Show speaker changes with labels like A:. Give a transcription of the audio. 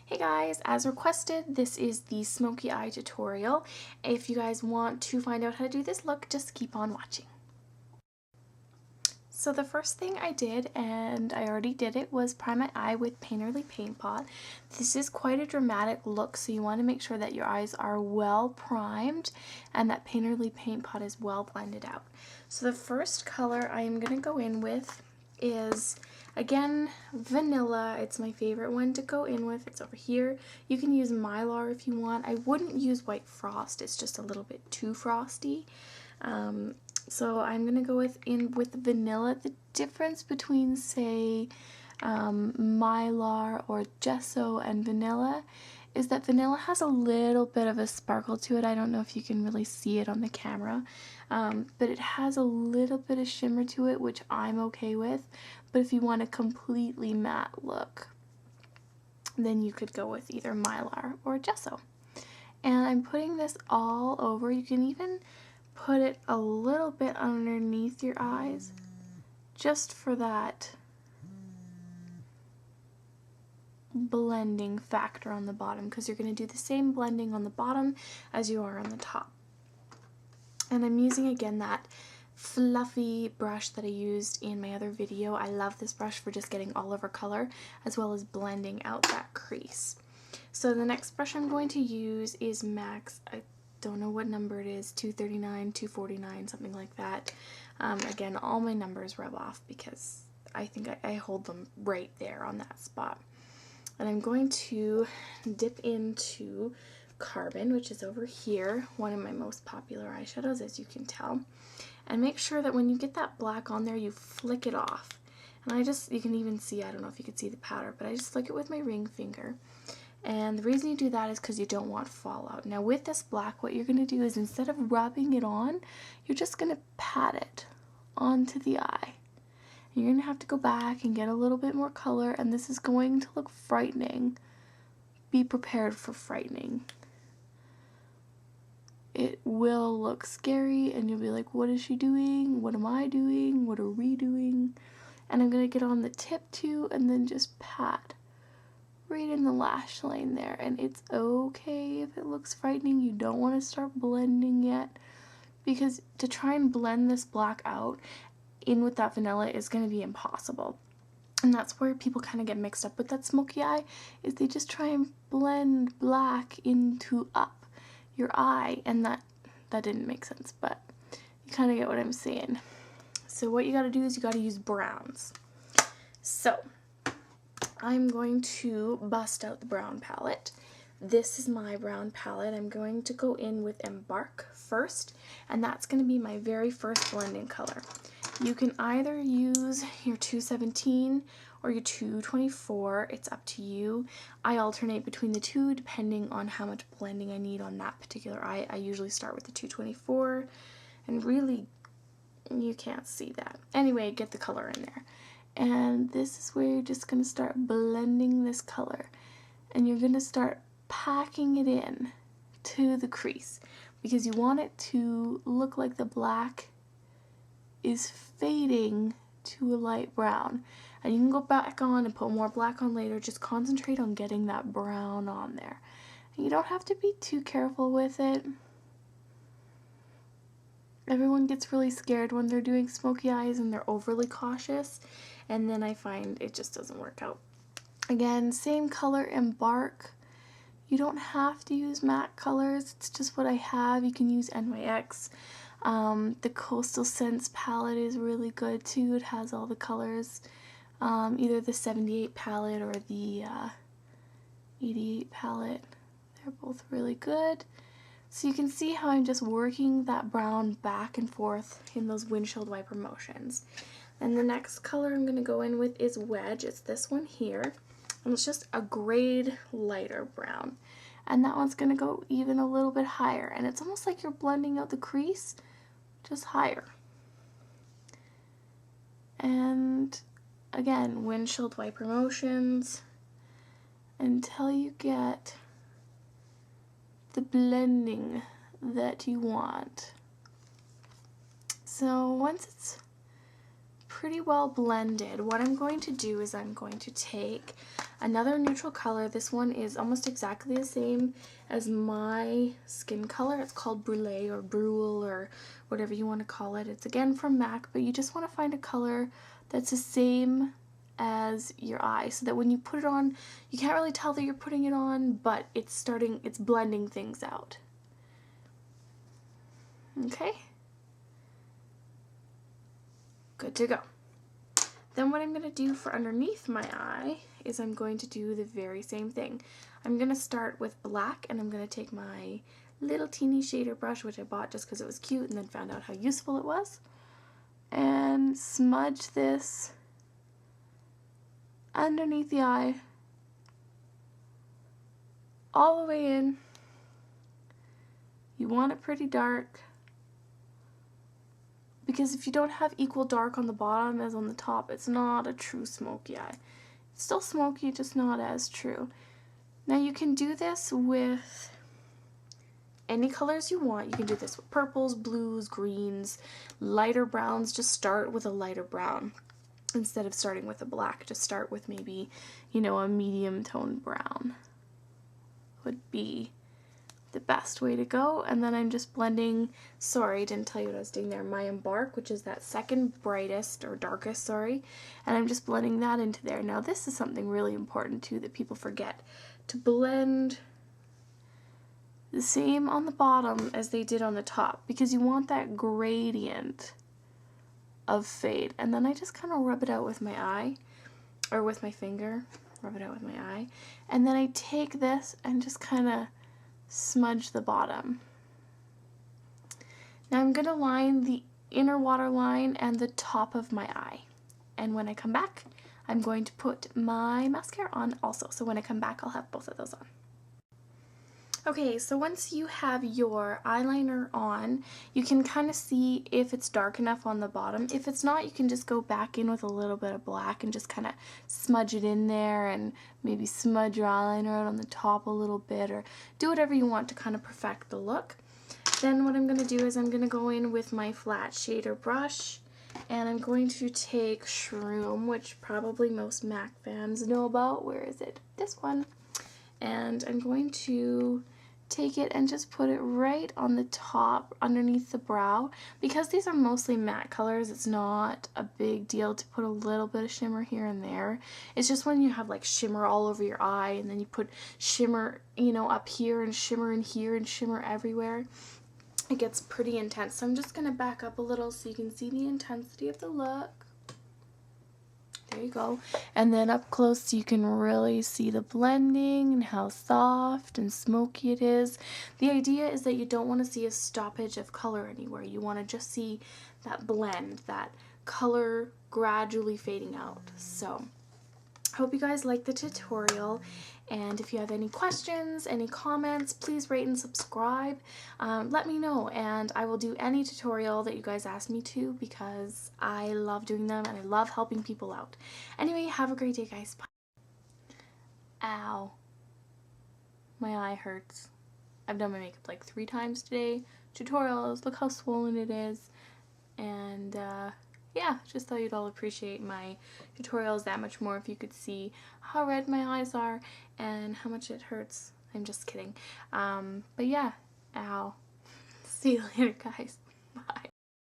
A: Hey guys, as requested, this is the smoky eye tutorial. If you guys want to find out how to do this look, just keep on watching. So the first thing I did, and I already did it, was prime my eye with Painterly Paint Pot. This is quite a dramatic look, so you want to make sure that your eyes are well primed and that Painterly Paint Pot is well blended out. So the first color I am going to go in with is, again, vanilla. It's my favorite one to go in with. It's over here. You can use Mylar if you want. I wouldn't use White Frost. It's just a little bit too frosty. So I'm going to go with vanilla. The difference between, say, Mylar or gesso and vanilla is that vanilla has a little bit of a sparkle to it. I don't know if you can really see it on the camera, but it has a little bit of shimmer to it, which I'm okay with. But if you want a completely matte look, then you could go with either Mylar or gesso. And I'm putting this all over. You can even put it a little bit underneath your eyes, just for that blending factor on the bottom, because you're going to do the same blending on the bottom as you are on the top. And I'm using, again, that fluffy brush that I used in my other video. I love this brush for just getting all over color as well as blending out that crease. So the next brush I'm going to use is M.A.C. I don't know what number it is, 239, 249, something like that. Again, all my numbers rub off because I think I hold them right there on that spot. And I'm going to dip into Carbon, which is over here, one of my most popular eyeshadows, as you can tell. And make sure that when you get that black on there, you flick it off. And you can even see, I don't know if you can see the powder, but I just flick it with my ring finger. And the reason you do that is because you don't want fallout. Now with this black, what you're going to do is, instead of rubbing it on, you're just going to pat it onto the eye. And you're going to have to go back and get a little bit more color, and this is going to look frightening. Be prepared for frightening. It will look scary, and you'll be like, what is she doing? What am I doing? What are we doing? And I'm going to get on the tip too, and then just pat right in the lash line there. And it's okay if it looks frightening. You don't want to start blending yet, because to try and blend this black out in with that vanilla is going to be impossible. And that's where people kind of get mixed up with that smoky eye, is they just try and blend black into up your eye, and that didn't make sense, but you kind of get what I'm saying. So what you got to do is you got to use browns. So I'm going to bust out the brown palette. This is my brown palette. I'm going to go in with Embark first, and that's going to be my very first blending color. You can either use your 217 or your 224, it's up to you. I alternate between the two depending on how much blending I need on that particular eye. I usually start with the 224, and really, you can't see that. Anyway, get the color in there. And this is where you're just going to start blending this color, and you're going to start packing it in to the crease, because you want it to look like the black is fading to a light brown. And you can go back on and put more black on later. Just concentrate on getting that brown on there. And you don't have to be too careful with it. Everyone gets really scared when they're doing smoky eyes and they're overly cautious, and then I find it just doesn't work out. Again, same color, Embark. You don't have to use matte colors, it's just what I have. You can use NYX. The Coastal Scents palette is really good too. It has all the colors, either the 78 palette or the 88 palette. They're both really good. So you can see how I'm just working that brown back and forth in those windshield wiper motions. And the next color I'm going to go in with is Wedge. It's this one here, and it's just a grade lighter brown. And that one's going to go even a little bit higher, and it's almost like you're blending out the crease, just higher. And again, windshield wiper motions until you get the blending that you want. So once it's pretty well blended, what I'm going to do is I'm going to take another neutral color. This one is almost exactly the same as my skin color. It's called Brule or Brule or whatever you want to call it. It's again from MAC, but you just want to find a color that's the same as your eye so that when you put it on, you can't really tell that you're putting it on, but it's blending things out. Okay? Good to go. Then what I'm going to do for underneath my eye is I'm going to do the very same thing. I'm going to start with black, and I'm going to take my little teeny shader brush, which I bought just because it was cute and then found out how useful it was, and smudge this underneath the eye all the way in. You want it pretty dark, because if you don't have equal dark on the bottom as on the top, it's not a true smoky eye. It's still smoky, just not as true. Now you can do this with any colors you want. You can do this with purples, blues, greens, lighter browns. Just start with a lighter brown instead of starting with a black. Just start with maybe, you know, a medium toned brown would be the best way to go. And then I'm just blending, sorry, I didn't tell you what I was doing there, my Embark, which is that second brightest or darkest, sorry, and I'm just blending that into there. Now this is something really important too that people forget, to blend the same on the bottom as they did on the top, because you want that gradient of fade. And then I just kind of rub it out with my eye, or with my finger, rub it out with my eye, and then I take this and just kind of smudge the bottom. Now I'm going to line the inner waterline and the top of my eye, and when I come back I'm going to put my mascara on also, so when I come back I'll have both of those on. Okay, so once you have your eyeliner on, you can kind of see if it's dark enough on the bottom. If it's not, you can just go back in with a little bit of black and just kind of smudge it in there, and maybe smudge your eyeliner out on the top a little bit, or do whatever you want to kind of perfect the look. Then what I'm going to do is I'm going to go in with my flat shader brush, and I'm going to take Shroom, which probably most MAC fans know about. Where is it? This one. And I'm going to take it and just put it right on the top underneath the brow. Because these are mostly matte colors, it's not a big deal to put a little bit of shimmer here and there. It's just when you have like shimmer all over your eye, and then you put shimmer, you know, up here and shimmer in here and shimmer everywhere, it gets pretty intense. So I'm just going to back up a little so you can see the intensity of the look. There you go. And then up close you can really see the blending and how soft and smoky it is. The idea is that you don't want to see a stoppage of color anywhere. You want to just see that blend, that color gradually fading out. So I hope you guys like the tutorial, and if you have any questions, any comments, please rate and subscribe. Let me know, and I will do any tutorial that you guys ask me to, because I love doing them and I love helping people out. Anyway, have a great day, guys. Bye. Ow. My eye hurts. I've done my makeup like 3 times today. Tutorials, look how swollen it is. And yeah, just thought you'd all appreciate my tutorials that much more if you could see how red my eyes are and how much it hurts. I'm just kidding. But yeah, ow. See you later, guys. Bye.